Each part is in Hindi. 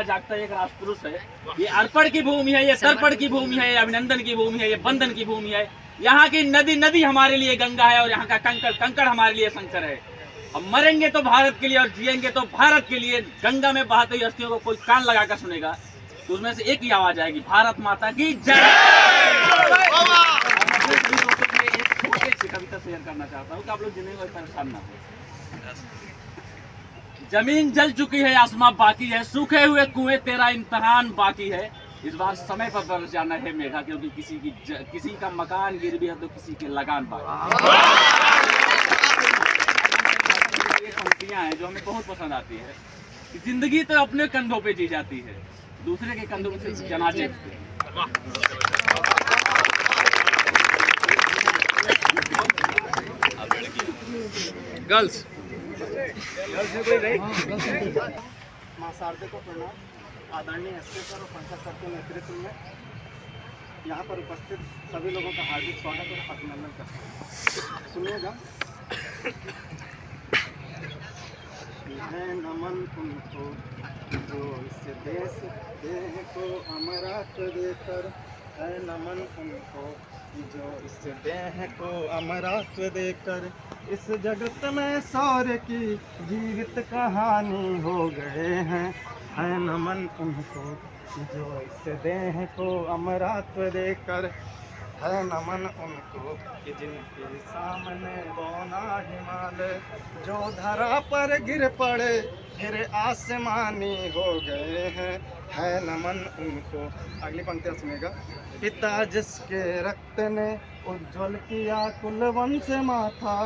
जागता एक राजपुरुष है। ये अर्पण की भूमि है, ये तर्पण की भूमि है, ये अभिनंदन की भूमि है, ये बंधन की भूमि है। यहाँ की नदी नदी हमारे लिए गंगा है और यहाँ का कंकड़ कंकड़ हमारे लिए शंकर है। हम मरेंगे तो भारत के लिए और जिएंगे तो भारत के लिए। गंगा में बहती हुई हस्तियों को कोई कान लगाकर सुनेगा तो उसमें से एक ही आवाज आएगी, भारत माता की जय। एक छोटी सी कविता शेयर करना चाहता हूँ कि आप लोग जिन्हें कोई परेशान ना हो। जमीन जल चुकी है, आसमां बाकी है, सूखे हुए कुएं तेरा इम्तहान बाकी है। इस बार समय पर बरस जाना है मेघा, क्योंकि किसी का मकान गिर भी है तो किसी के लगान बाकी। ये पंक्तियां हैं जो हमें बहुत पसंद आती है कि जिंदगी तो अपने कंधों पे जी जाती है, दूसरे के कंधों पे जनाजे। गर्ल्स मां शारदे को प्रणाम। आदरणीय एसपी सर और पंचायत सर के नेतृत्व में यहाँ पर उपस्थित सभी लोगों का हार्दिक स्वागत और अभिनंदन करता हूँ। सुनिएगा। है नमन उनको जो इस देश को अमरत्व देकर, है नमन उनको जो इस देह को अमरत्व देकर इस जगत में शौर्य की जीवित कहानी हो गए हैं। है नमन उनको जो इस देह को अमरत्व देकर, है नमन उनको कि जिनके सामने बौना हिमालय जो धरा पर गिर पड़े फिर आसमानी हो गए हैं। है नमन उनको। अगली पंक्तियाँ सुनेगा। पिता जिसके रक्त ने उज्ज्वल किया कुल वंश माथा,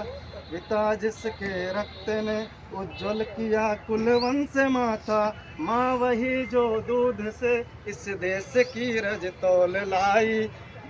पिता जिसके रक्त ने उज्ज्वल किया कुल वंश माथा, माँ वही जो दूध से इस देश की रज तौल लाई,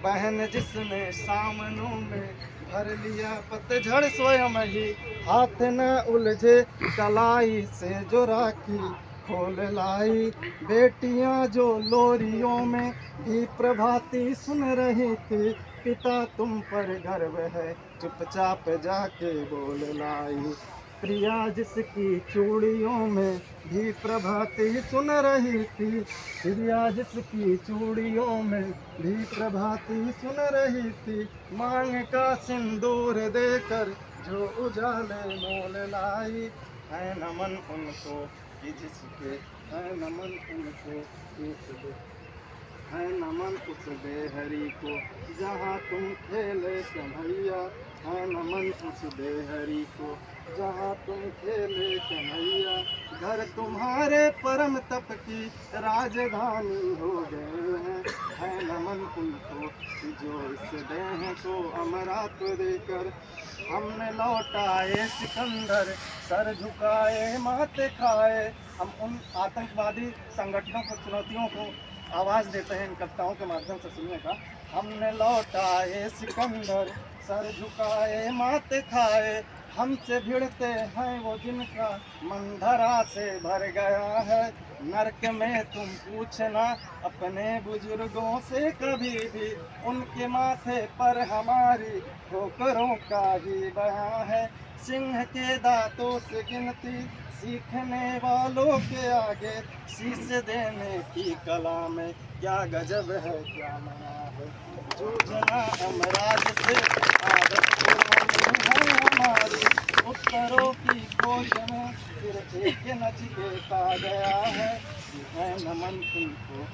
बहन जिसने सामनों में भर लिया पतझड़ स्वयं ही, हाथ न उलझे कलाई से जो राखी खोल लाई, बेटियां जो लोरियों में भी प्रभाती सुन रही थी, पिता तुम पर गर्व है चुपचाप जाके बोल लाई, प्रिया जिसकी चूड़ियों में भी प्रभाती सुन रही थी, प्रिया जिसकी चूड़ियों में भी प्रभाती सुन रही थी, मांग का सिंदूर देकर जो उजाले मोल लाई, है नमन उनको कि जिसके, है नमन उनको है नमन उस बेहरी को जहाँ तुम खेले कन्हैया, है नमन उस बेहरी को जहाँ तुम खेले कन्हैया, घर तुम्हारे परम तप की राजधानी हो गए हैं। है नमन उनको जो इस देह को अमरत्व देकर हमने लौटाए सिकंदर, सर झुकाए माथे खाए। हम उन आतंकवादी संगठनों को, चुनौतियों को आवाज़ देते हैं इन कविताओं के माध्यम से। सुनिएगा। हमने लौटाए सिकंदर, सर झुकाए माथे खाए, हमसे भिड़ते हैं वो जिनका मन धरा से भर गया है, नरक में तुम पूछना अपने बुजुर्गों से कभी भी, उनके माथे पर हमारी ठोकरों का ही बयां है, सिंह के दांतों से गिनती सीखने वालों के आगे शीश देने की कला में क्या गजब है क्या मना है, जूझना अमराज से आदत पुरानी है हमारी, उत्तरों की खोज में फिर एक नचिकेता गया है। है नमन उनको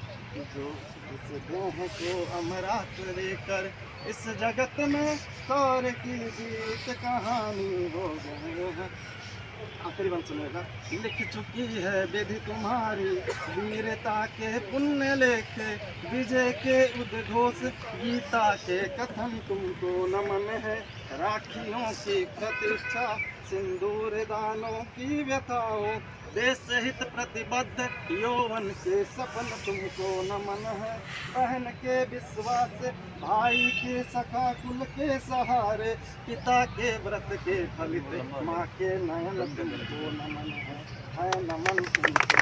जो इस देह को अमरत्व देकर इस जगत में शौर्य की जीत कहानी हो गए हैं। आखिरी बंद सुनेगा। लिख चुकी है विधि तुम्हारी वीरता के पुण्य लेखे, विजय के उद्घोष गीता के कथन तुमको नमन है, राखियों की प्रतिष्ठा सिंदूर दानों की व्यथाओं, देश हित प्रतिबद्ध यौवन के सपन तुमको नमन है, बहन के विश्वास भाई के सखा कुल के सहारे, पिता के व्रत के फलित माँ के नयन तुमको नमन है नमन तुमको।